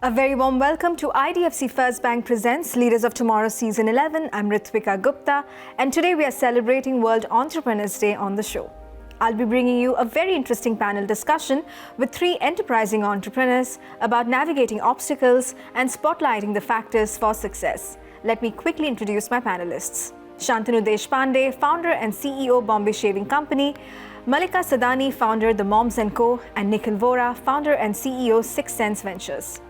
A very warm welcome to IDFC First Bank presents Leaders of Tomorrow Season 11. I'm Ritwika Gupta, and today we are celebrating World Entrepreneurs Day on the show. I'll be bringing you a very interesting panel discussion with three enterprising entrepreneurs about navigating obstacles and spotlighting the factors for success. Let me quickly introduce my panelists. Shantanu Deshpande, founder and CEO, Bombay Shaving Company; Malika Sadani, founder, The Moms & Co; and Nikhil Vora, founder and CEO, Sixth Sense Ventures.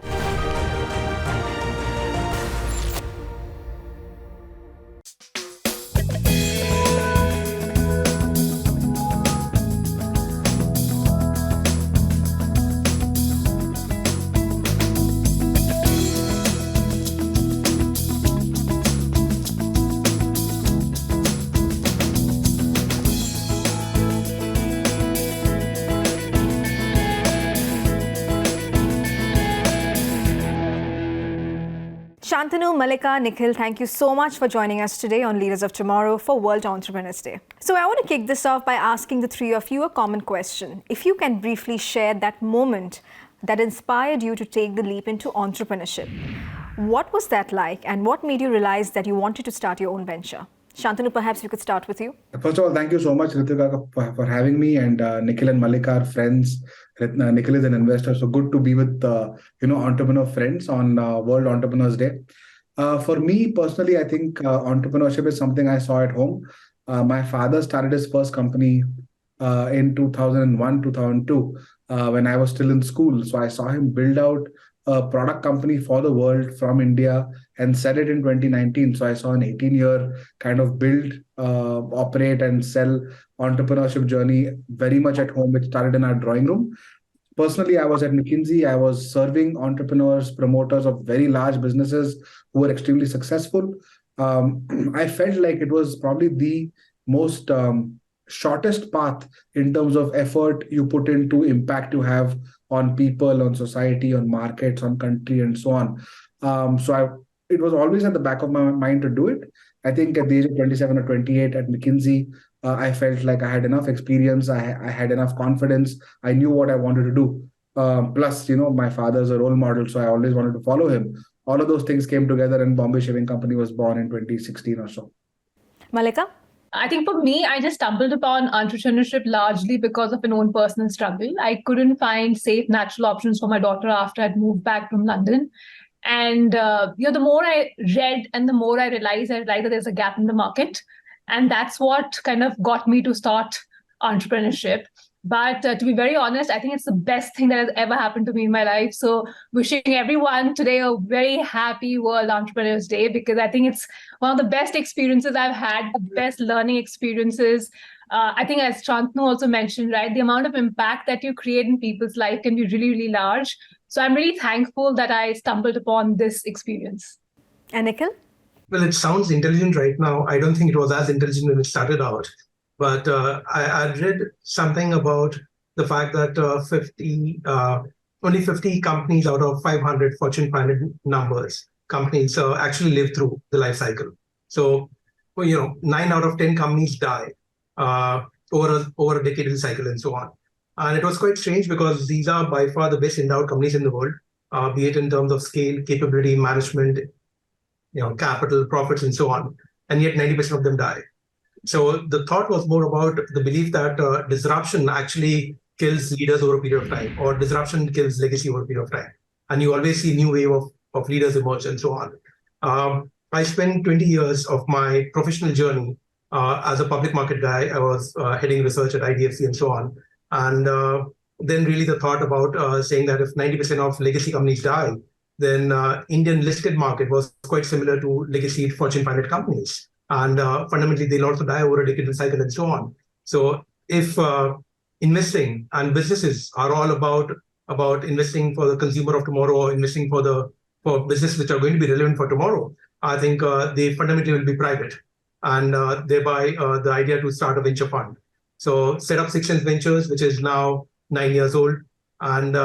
Shantanu, Malika, Nikhil, thank you so much for joining us today on Leaders of Tomorrow for World Entrepreneurs Day. So I want to kick this off by asking the three of you a common question. If you can briefly share that moment that inspired you to take the leap into entrepreneurship, what was that like and what made you realize that you wanted to start your own venture? Shantanu, perhaps we could start with you. First of all, thank you so much, Ritwika, for having me. And Nikhil and Malika are friends. Nikhil is an investor, so good to be with entrepreneur friends on World Entrepreneurs Day. For me personally, I think entrepreneurship is something I saw at home. My father started his first company in 2001, 2002, when I was still in school. So I saw him build out a product company for the world from India and sell it in 2019. So I saw an 18-year kind of build, operate and sell entrepreneurship journey very much at home, which started in our drawing room. Personally, I was at McKinsey. I was serving entrepreneurs, promoters of very large businesses who were extremely successful. I felt like it was probably the most shortest path in terms of effort you put into impact you have on people, on society, on markets, on country, and so on. It was always at the back of my mind to do it. I think at the age of 27 or 28 at McKinsey, I felt like I had enough experience. I had enough confidence. I knew what I wanted to do. Plus, my father's a role model, so I always wanted to follow him. All of those things came together and Bombay Shaving Company was born in 2016 or so. Malika? I think for me, I just stumbled upon entrepreneurship largely because of an own personal struggle. I couldn't find safe, natural options for my daughter after I'd moved back from London. And the more I read and the more I realized that there's a gap in the market. And that's what kind of got me to start entrepreneurship. But to be very honest, I think it's the best thing that has ever happened to me in my life. So wishing everyone today a very happy World Entrepreneurs Day, because I think it's one of the best experiences I've had, the best learning experiences. I think as Shantanu also mentioned, right, the amount of impact that you create in people's life can be really, really large. So I'm really thankful that I stumbled upon this experience. And Nikhil? Well, it sounds intelligent right now. I don't think it was as intelligent when it started out. But I read something about the fact that only 50 companies out of 500 Fortune 500 companies actually live through the life cycle. So, 9 out of 10 companies die over a decadal cycle and so on. And it was quite strange because these are by far the best endowed companies in the world, be it in terms of scale, capability, management, capital, profits, and so on. And yet 90% of them die. So the thought was more about the belief that disruption actually kills leaders over a period of time, or disruption kills legacy over a period of time. And you always see a new wave of leaders emerge and so on. I spent 20 years of my professional journey as a public market guy. I was heading research at IDFC and so on. And then really the thought about saying that if 90% of legacy companies die, then Indian listed market was quite similar to legacy Fortune 500 companies. And fundamentally, they'll also die over a decadal cycle and so on. So if investing and businesses are all about investing for the consumer of tomorrow or investing for businesses which are going to be relevant for tomorrow, I think they fundamentally will be private. And thereby the idea to start a venture fund. So set up Sixth Sense Ventures, which is now 9 years old. And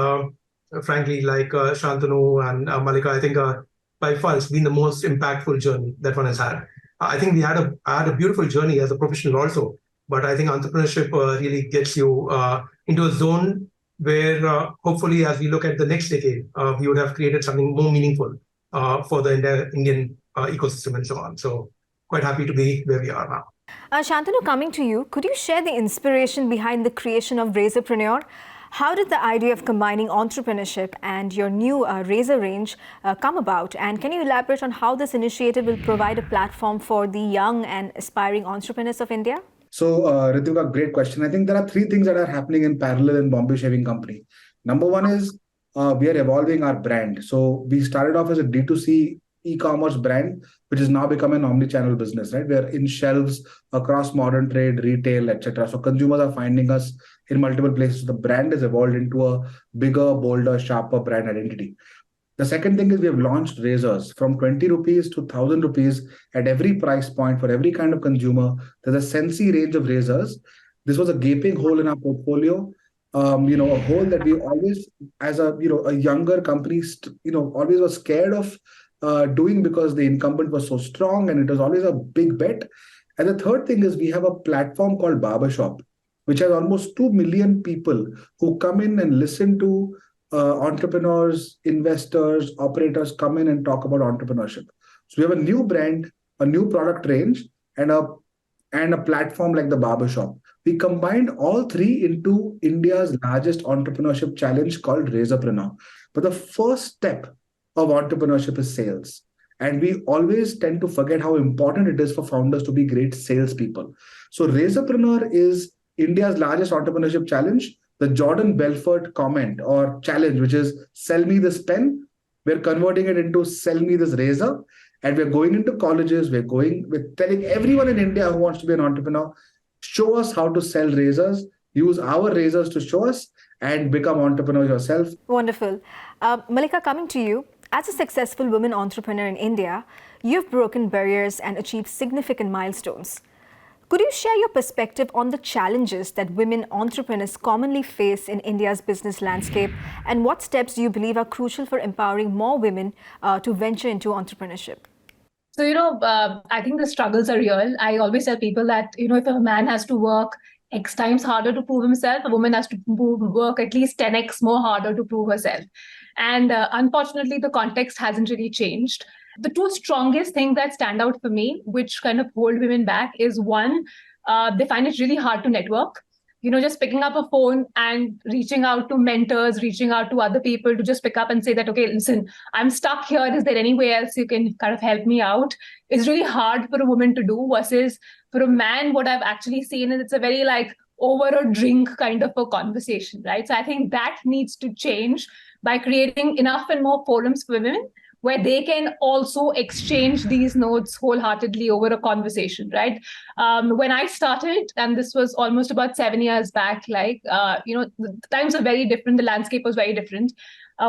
frankly, like Shantanu and Malika, I think by far it's been the most impactful journey that one has had. I think I had a beautiful journey as a professional also, but I think entrepreneurship really gets you into a zone where hopefully as we look at the next decade, we would have created something more meaningful for the entire Indian ecosystem and so on. So quite happy to be where we are now. Shantanu, coming to you, could you share the inspiration behind the creation of Razorpreneur? How did the idea of combining entrepreneurship and your new razor range come about? And can you elaborate on how this initiative will provide a platform for the young and aspiring entrepreneurs of India? So, Ritwika, great question. I think there are three things that are happening in parallel in Bombay Shaving Company. Number one is we are evolving our brand. So we started off as a D2C e-commerce brand, which has now become an omni-channel business, right? We are in shelves across modern trade, retail, etc. So consumers are finding us in multiple places. So the brand has evolved into a bigger, bolder, sharper brand identity. The second thing is we have launched razors from 20 rupees to 1,000 rupees at every price point for every kind of consumer. There's a Sensi range of razors. This was a gaping hole in our portfolio. A hole that we always, as a younger company, always was scared of doing because the incumbent was so strong and it was always a big bet. And the third thing is we have a platform called Barbershop, which has almost 2 million people who come in and listen to entrepreneurs, investors, operators come in and talk about entrepreneurship. So we have a new brand, a new product range, and a platform like the Barbershop. We combined all three into India's largest entrepreneurship challenge called Razorpreneur. But the first step of entrepreneurship is sales. And we always tend to forget how important it is for founders to be great salespeople. So Razorpreneur is India's largest entrepreneurship challenge. The Jordan Belfort comment or challenge, which is sell me this pen, we're converting it into sell me this razor. And we're going into colleges, we're telling everyone in India who wants to be an entrepreneur, show us how to sell razors, use our razors to show us and become entrepreneurs yourself. Wonderful. Malika, coming to you. As a successful woman entrepreneur in India, you've broken barriers and achieved significant milestones. Could you share your perspective on the challenges that women entrepreneurs commonly face in India's business landscape, and what steps do you believe are crucial for empowering more women to venture into entrepreneurship? So, I think the struggles are real. I always tell people that, if a man has to work X times harder to prove himself, a woman has to work at least 10x more harder to prove herself. And unfortunately, the context hasn't really changed. The two strongest things that stand out for me, which kind of hold women back, is one, they find it really hard to network. Just picking up a phone and reaching out to mentors, reaching out to other people to just pick up and say that, okay, listen, I'm stuck here. Is there anywhere else you can kind of help me out? It's really hard for a woman to do versus for a man, what I've actually seen is it's a very over a drink kind of a conversation, right? So I think that needs to change by creating enough and more forums for women where they can also exchange these notes wholeheartedly over a conversation, right? When I started, and this was almost about 7 years back, the times are very different, the landscape was very different.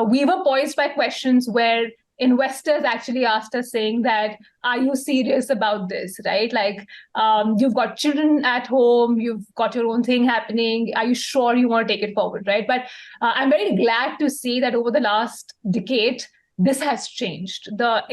We were poised by questions where investors actually asked us saying that, are you serious about this, right? You've got children at home, you've got your own thing happening. Are you sure you want to take it forward, right? But I'm very glad to see that over the last decade, this has changed. The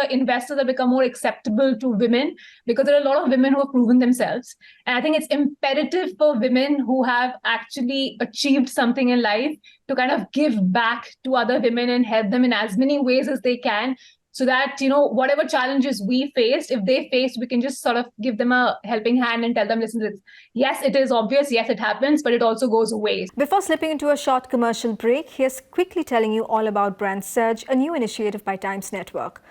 investors have become more acceptable to women because there are a lot of women who have proven themselves. And I think it's imperative for women who have actually achieved something in life to kind of give back to other women and help them in as many ways as they can. So that, whatever challenges we faced, if they faced, we can just sort of give them a helping hand and tell them, listen, yes, it is obvious. Yes, it happens, but it also goes away. Before slipping into a short commercial break, here's quickly telling you all about Brand Surge, a new initiative by Times Network.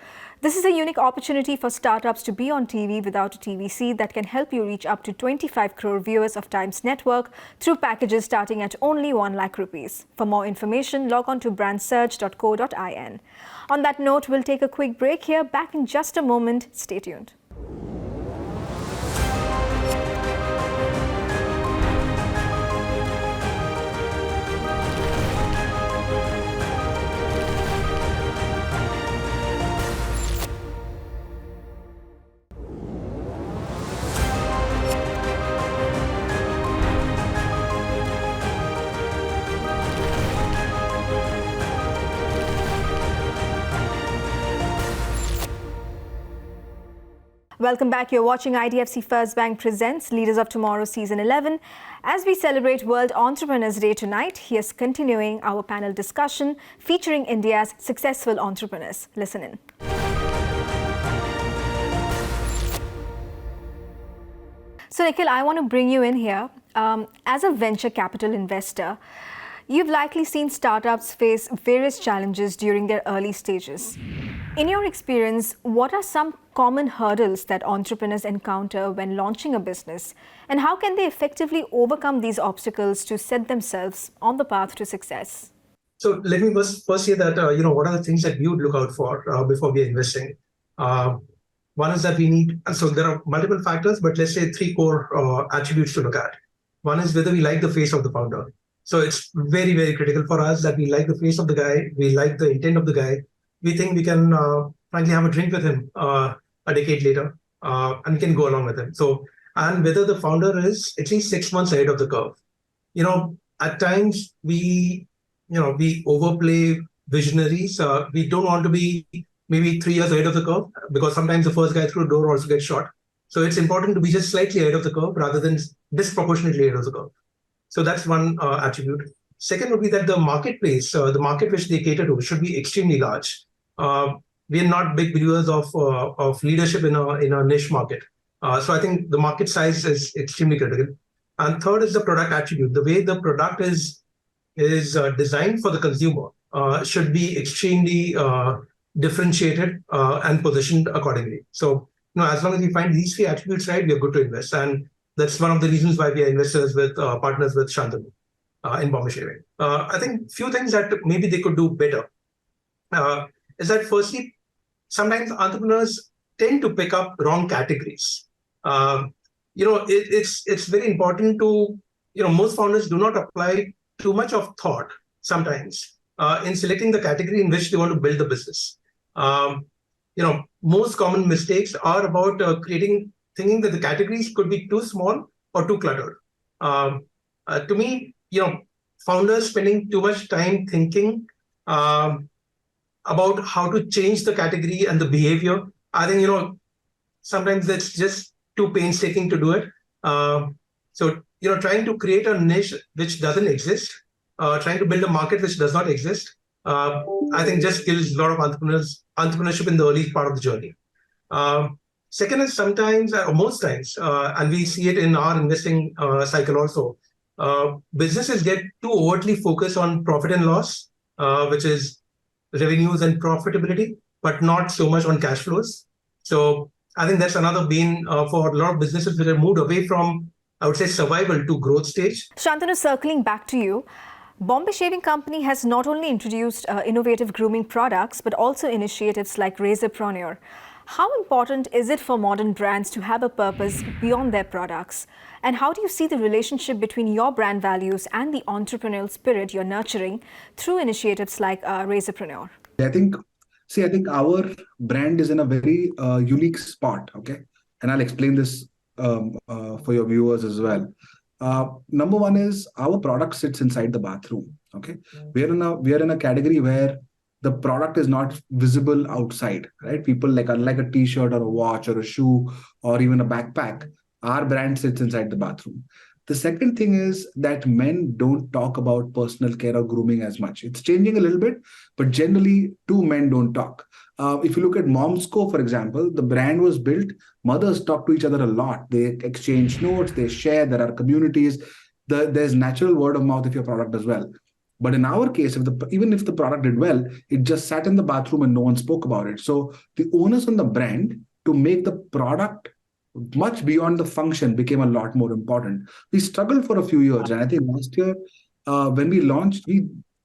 This is a unique opportunity for startups to be on TV without a TVC that can help you reach up to 25 crore viewers of Times Network through packages starting at only 1 lakh rupees. For more information, log on to brandsurge.co.in. On that note, we'll take a quick break here. Back in just a moment. Stay tuned. Welcome back. You're watching IDFC First Bank Presents Leaders of Tomorrow Season 11. As we celebrate World Entrepreneurs Day tonight, here's continuing our panel discussion featuring India's successful entrepreneurs. Listen in. So Nikhil, I want to bring you in here. As a venture capital investor, you've likely seen startups face various challenges during their early stages. In your experience, what are some common hurdles that entrepreneurs encounter when launching a business, and how can they effectively overcome these obstacles to set themselves on the path to success? So let me first say that, what are the things that we would look out for before we are investing? One is that we need, so there are multiple factors, but let's say three core attributes to look at. One is whether we like the face of the founder. So it's very, very critical for us that we like the face of the guy, we like the intent of the guy. We think we can finally have a drink with him a decade later, and we can go along with him. So, and whether the founder is at least 6 months ahead of the curve. At times we overplay visionaries. We don't want to be maybe 3 years ahead of the curve, because sometimes the first guy through the door also gets shot. So it's important to be just slightly ahead of the curve rather than disproportionately ahead of the curve. So that's one attribute. Second would be that the marketplace, the market which they cater to, should be extremely large. We are not big believers of leadership in a niche market. So I think the market size is extremely critical. And third is the product attribute. The way the product is designed for the consumer should be extremely differentiated and positioned accordingly. So as long as we find these three attributes right, we are good to invest. And that's one of the reasons why we are investors with partners with Shantanu in Bombay Shaving. I think few things that maybe they could do better is that firstly, sometimes entrepreneurs tend to pick up wrong categories. It's very important to, most founders do not apply too much of thought sometimes in selecting the category in which they want to build the business. Most common mistakes are about thinking that the categories could be too small or too cluttered. To me, founders spending too much time thinking about how to change the category and the behavior, I think, sometimes that's just too painstaking to do it. So, trying to create a niche which doesn't exist, trying to build a market which does not exist, I think just kills a lot of entrepreneurship in the early part of the journey. Second is sometimes, or most times, and we see it in our investing cycle also, businesses get too overtly focused on profit and loss, which is revenues and profitability, but not so much on cash flows. So I think that's another bane for a lot of businesses that have moved away from, I would say, survival to growth stage. Shantanu, circling back to you, Bombay Shaving Company has not only introduced innovative grooming products, but also initiatives like Razorpreneur. How important is it for modern brands to have a purpose beyond their products? And how do you see the relationship between your brand values and the entrepreneurial spirit you're nurturing through initiatives like Razorpreneur? I think our brand is in a very unique spot, okay? And I'll explain this for your viewers as well. Number one is our product sits inside the bathroom, okay? We are in a category where the product is not visible outside, right? People like a t-shirt or a watch or a shoe or even a backpack, our brand sits inside the bathroom. The second thing is that men don't talk about personal care or grooming as much. It's changing a little bit, but generally two men don't talk. If you look at Momsco, for example, the brand was built, mothers talk to each other a lot. They exchange notes, they share, there are communities. There's natural word of mouth if your product does well. But in our case, even if the product did well, it just sat in the bathroom and no one spoke about it. So the onus on the brand to make the product much beyond the function became a lot more important. We struggled for a few years. And I think last year, when we launched,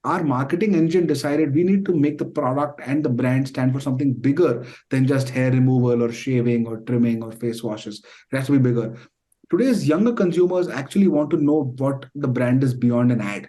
our marketing engine decided we need to make the product and the brand stand for something bigger than just hair removal or shaving or trimming or face washes. It has to be bigger. Today's younger consumers actually want to know what the brand is beyond an ad.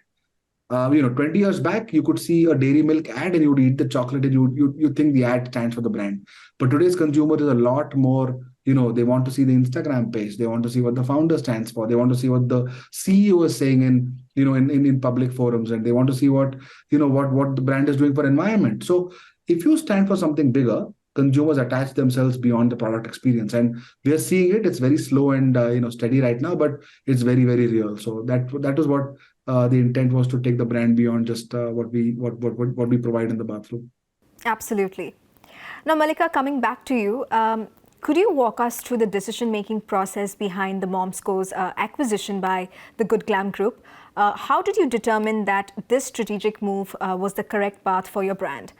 20 years back, you could see a dairy milk ad and you would eat the chocolate and you think the ad stands for the brand. But today's consumer is a lot more, they want to see the Instagram page. They want to see what the founder stands for. They want to see what the CEO is saying in public forums, and they want to see what the brand is doing for environment. So if you stand for something bigger, consumers attach themselves beyond the product experience. And we are seeing it. It's very slow and steady right now, but it's very, very real. So that was what the intent was, to take the brand beyond just what we provide in the bathroom. Absolutely. Now, Malika, coming back to you, could you walk us through the decision-making process behind the Momsco's acquisition by the Good Glam Group? How did you determine that this strategic move was the correct path for your brand?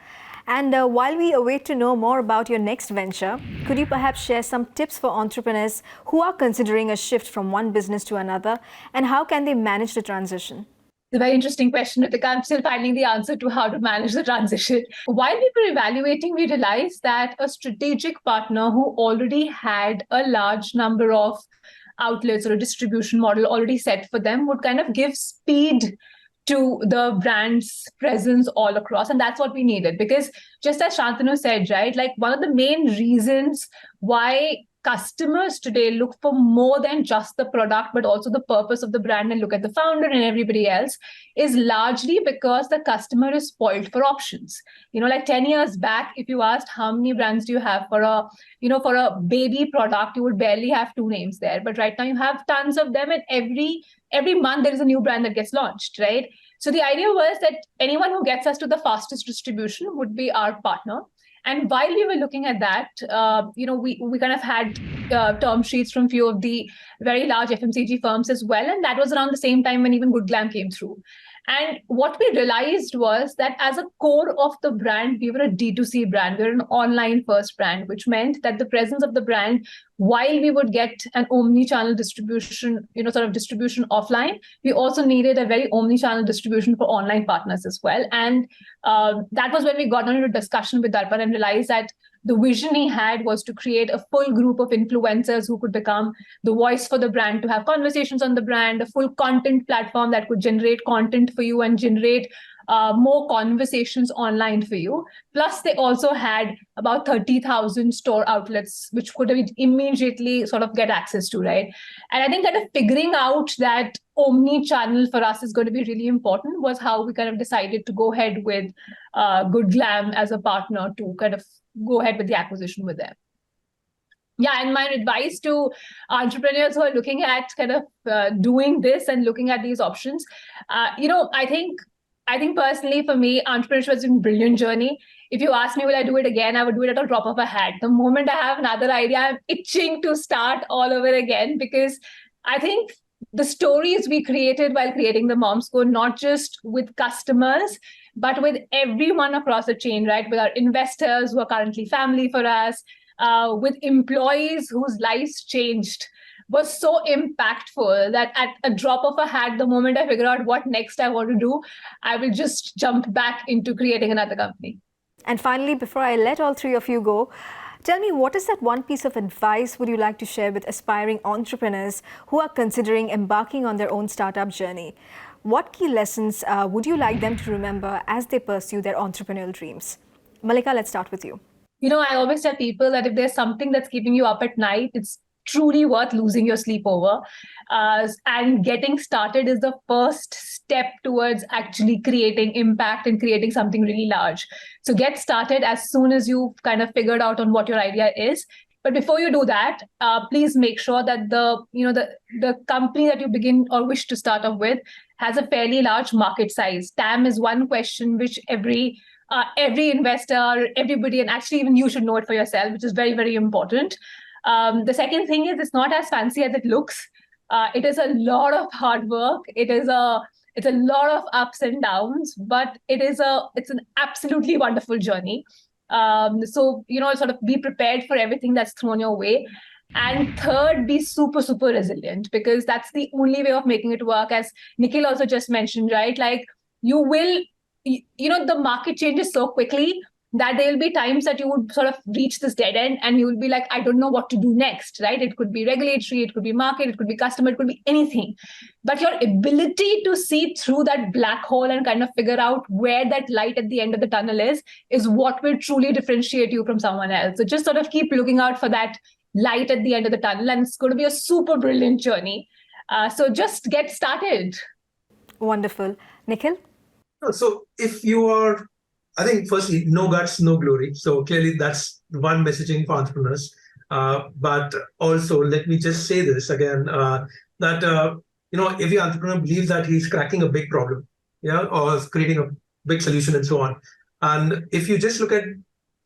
And while we await to know more about your next venture, could you perhaps share some tips for entrepreneurs who are considering a shift from one business to another, and how can they manage the transition? It's a very interesting question, Ritwika. I'm still finding the answer to how to manage the transition. While we were evaluating, we realized that a strategic partner who already had a large number of outlets or a distribution model already set for them would kind of give speed to the brand's presence all across. And that's what we needed. Because just as Shantanu said, right, like one of the main reasons why customers today look for more than just the product, but also the purpose of the brand and look at the founder and everybody else, is largely because the customer is spoiled for options. Like 10 years back, if you asked how many brands do you have for a baby product, you would barely have 2 names there. But right now you have tons of them, and every month there is a new brand that gets launched, right? So the idea was that anyone who gets us to the fastest distribution would be our partner. And while we were looking at that, we kind of had term sheets from few of the very large FMCG firms as well. And that was around the same time when even Good Glam came through. And what we realized was that as a core of the brand, we were a D2C brand. We were an online first brand, which meant that the presence of the brand, while we would get an omni-channel distribution, distribution offline, we also needed a very omni-channel distribution for online partners as well. And that was when we got into a discussion with Darpan and realized that the vision he had was to create a full group of influencers who could become the voice for the brand, to have conversations on the brand, a full content platform that could generate content for you and generate more conversations online for you. Plus, they also had about 30,000 store outlets, which could immediately sort of get access to, right? And I think kind of figuring out that omni-channel for us is going to be really important was how we kind of decided to go ahead with Good Glam as a partner to kind of go ahead with the acquisition with them. Yeah, and my advice to entrepreneurs who are looking at kind of doing this and looking at these options, I think personally for me, entrepreneurship has been a brilliant journey. If you ask me, will I do it again? I would do it at a drop of a hat. The moment I have another idea, I'm itching to start all over again, because I think the stories we created while creating the Momsco, not just with customers, but with everyone across the chain, right? With our investors who are currently family for us, with employees whose lives changed, was so impactful that at a drop of a hat, the moment I figure out what next I want to do, I will just jump back into creating another company. And finally, before I let all three of you go, tell me, what is that one piece of advice would you like to share with aspiring entrepreneurs who are considering embarking on their own startup journey? What key lessons would you like them to remember as they pursue their entrepreneurial dreams? Malika, let's start with you. I always tell people that if there's something that's keeping you up at night, it's truly worth losing your sleep over. And getting started is the first step towards actually creating impact and creating something really large. So get started as soon as you've kind of figured out on what your idea is. But before you do that, please make sure that the company that you begin or wish to start off with has a fairly large market size. TAM is one question which every investor, everybody, and actually even you should know it for yourself, which is very, very important. The second thing is, it's not as fancy as it looks. It is a lot of hard work. It's a lot of ups and downs, but it's an absolutely wonderful journey. So sort of be prepared for everything that's thrown your way. And third, be super, super resilient, because that's the only way of making it work. As Nikhil also just mentioned, right? Like the market changes so quickly that there will be times that you would sort of reach this dead end and you will be like, I don't know what to do next, right? It could be regulatory, it could be market, it could be customer, it could be anything. But your ability to see through that black hole and kind of figure out where that light at the end of the tunnel is what will truly differentiate you from someone else. So just sort of keep looking out for that light at the end of the tunnel, and it's going to be a super brilliant journey. So just get started. Wonderful. Nikhil? So if you are I think firstly, no guts, no glory. So clearly that's one messaging for entrepreneurs. But also, let me just say this again, that every entrepreneur believes that he's cracking a big problem, yeah, or creating a big solution and so on. And if you just look at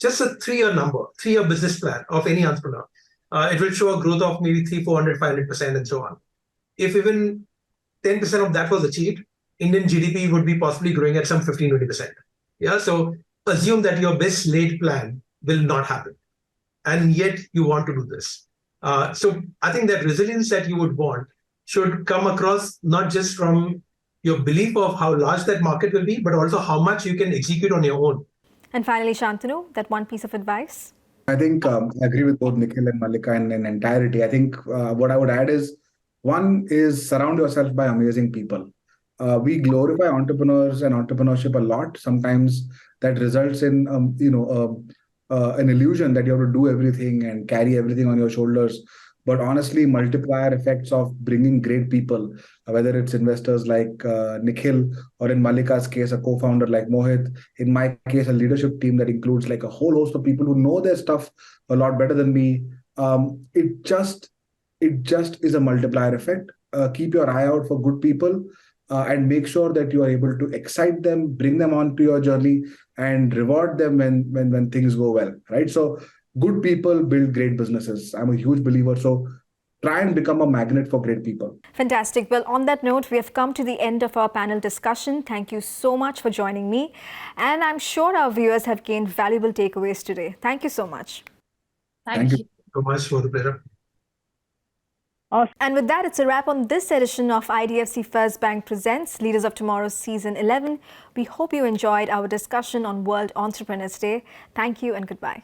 just a 3-year number, 3-year business plan of any entrepreneur, it will show a growth of maybe 300, 400, 500% and so on. If even 10% of that was achieved, Indian GDP would be possibly growing at some 15, 20%. Yeah, so assume that your best laid plan will not happen, and yet you want to do this. So I think that resilience that you would want should come across not just from your belief of how large that market will be, but also how much you can execute on your own. And finally, Shantanu, that one piece of advice? I think I agree with both Nikhil and Malika in entirety. I think what I would add is, one is surround yourself by amazing people. We glorify entrepreneurs and entrepreneurship a lot. Sometimes that results in an illusion that you have to do everything and carry everything on your shoulders. But honestly, multiplier effects of bringing great people, whether it's investors like Nikhil, or in Malika's case, a co-founder like Mohit, in my case, a leadership team that includes like a whole host of people who know their stuff a lot better than me. It just is a multiplier effect. Keep your eye out for good people, and make sure that you are able to excite them, bring them onto your journey, and reward them when things go well, right? So good people build great businesses. I'm a huge believer. So try and become a magnet for great people. Fantastic. Well, on that note, we have come to the end of our panel discussion. Thank you so much for joining me. And I'm sure our viewers have gained valuable takeaways today. Thank you so much. Thank you. So much for the pleasure. And with that, it's a wrap on this edition of IDFC First Bank Presents Leaders of Tomorrow Season 11. We hope you enjoyed our discussion on World Entrepreneurs Day. Thank you and goodbye.